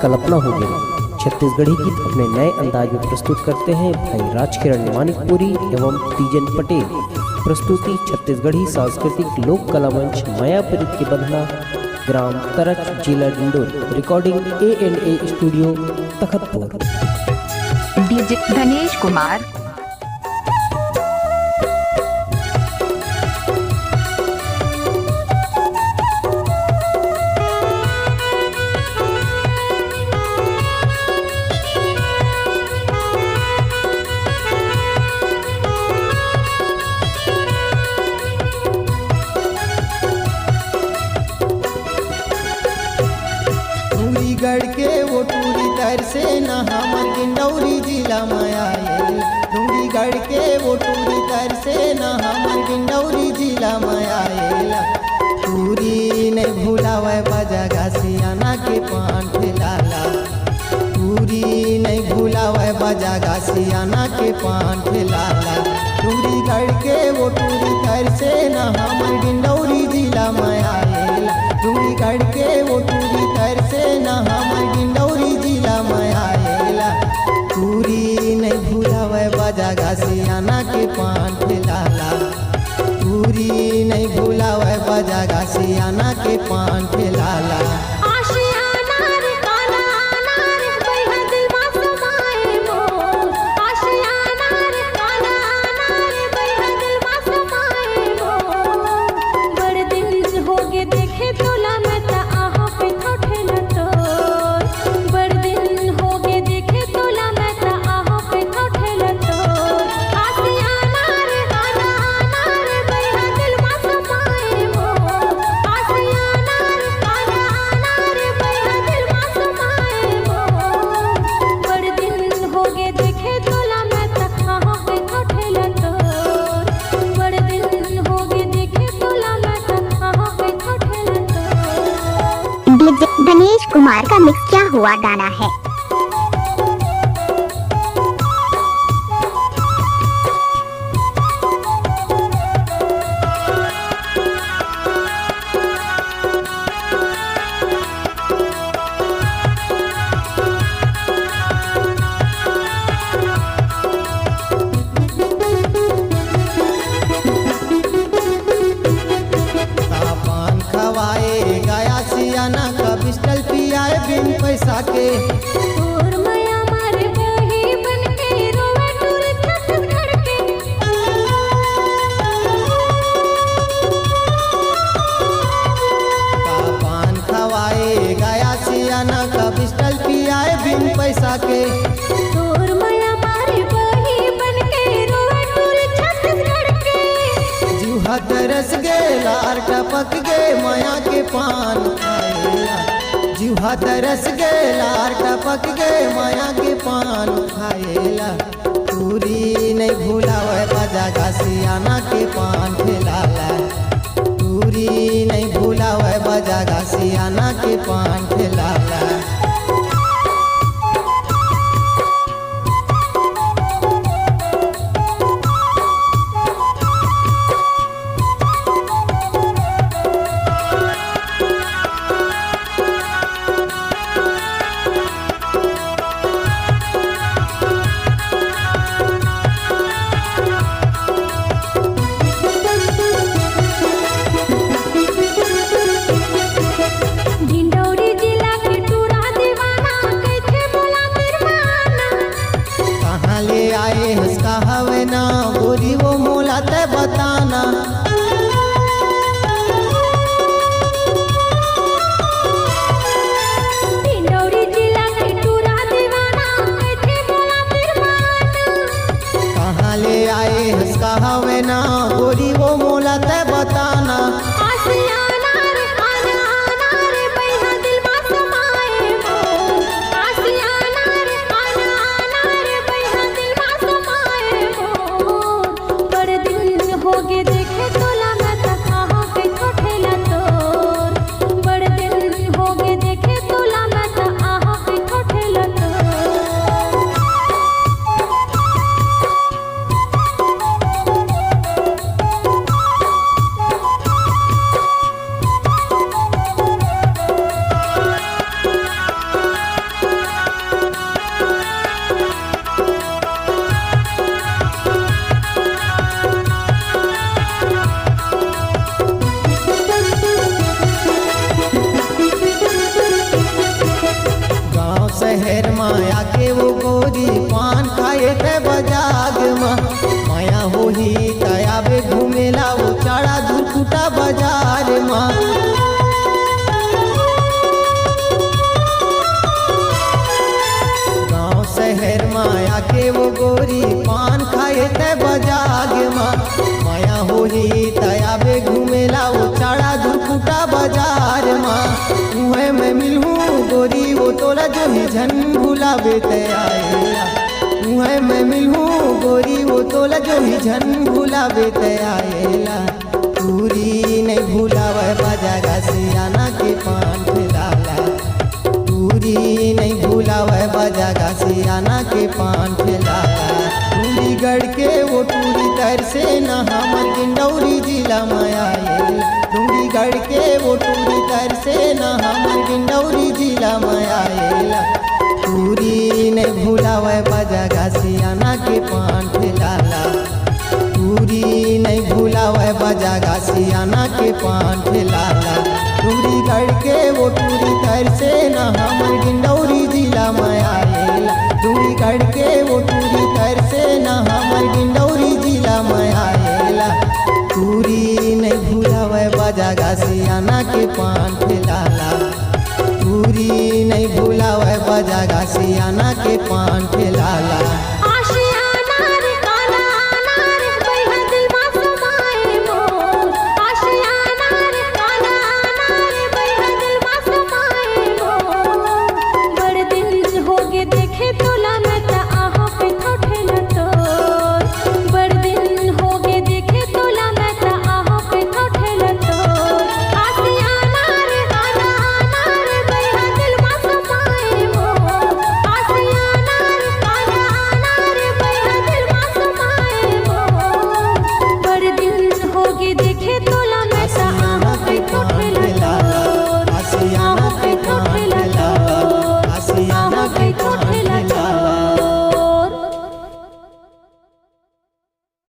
कल्पना हो गई। छत्तीसगढ़ी गीत अपने नए अंदाज में प्रस्तुत करते हैं भाई राजकिरण मानिकपुरी एवं तीजन पटेल। प्रस्तुति छत्तीसगढ़ी सांस्कृतिक लोक कला मंच मायापुरी के बंधना, ग्राम तरच, जिला Dindori. Recording A&A studio Takhatpur. DJ Dhanesh Kumar. गढ़ के वो टूरी तर से न हमर डिंडौरी जिला में आयल। डूंगीगढ़ के वो टूरी तर से न हमर डिंडौरी जिला में आयल। टूरी नहीं भूलावे बजा घासियाना के पान ठेलाला। टूरी नहीं भूलावे बजा घासियाना के पान ठेलाला। डूंगीगढ़ के वो टूरी तर से न हमर डिंडौरी जिला में आयल। डूंगीगढ़ के वो टूरी तर से न हमर डिंडौरी जिला में आयल। टूरी नहीं भूलावे बजा घासियाना के पान ठेलाला। टूरी नहीं भूलावे बजा घासियाना के पान ठेलाला। धनेश कुमार का मिक्स क्या हुआ गाना है। पिस्टल पियाए बिन पैसा के। और माया मारे बही बन के रोवे टूर छत्तीसगढ़ के। पान खवाए गया सियाना का पिस्टल पियाए बिन पैसा के। और माया मारे बही बन के रोवे टूर छत्तीसगढ़ के। जीवा तरस गे लार टपक गे माया के पान खाएला। जीवा तरस गे लार टपक गे माया के पान खाएला। टूरी नहीं भूलावे बजा घासियाना के पान ठेलाला। टूरी नहीं भूलावे बजा घासियाना के पान ठेलाला। डिंडौरी जिला गोरी वो तोला जो ही झन भुलावे ते आएला मुँह में मिलूँ गोरी वो तोला जो ही झन भुलावे ते आएला पूरी नहीं भुलावे बाजा गासियाना के पान ठेलाला पूरी नहीं भुलावे बाजा गासियाना के पान ठेलाला डूंगीगढ़ के वो टूरी तर से न हमर गिंडौरी जिला में आएला डूंगीगढ़ के वो टूरी तर से न हमर गिंडौरी जिला में आएला पूरी नहीं भुलावे बाजा गासियाना के पान ठेलाला पूरी नहीं भुलावे बाजा गासियाना के पान ठेलाला डूंगीगढ़ के वो टूरी तर से न हमर गिंडौरी जिला में आएला डूंगीगढ़ के वो टूरी तर से न हमर गिंडौरी जिला में आएला पूरी नहीं भुलावे बाजा गासियाना के पान ठेलाला पूरी नहीं भुलावे बाजा गासियाना के पान ठेलाला।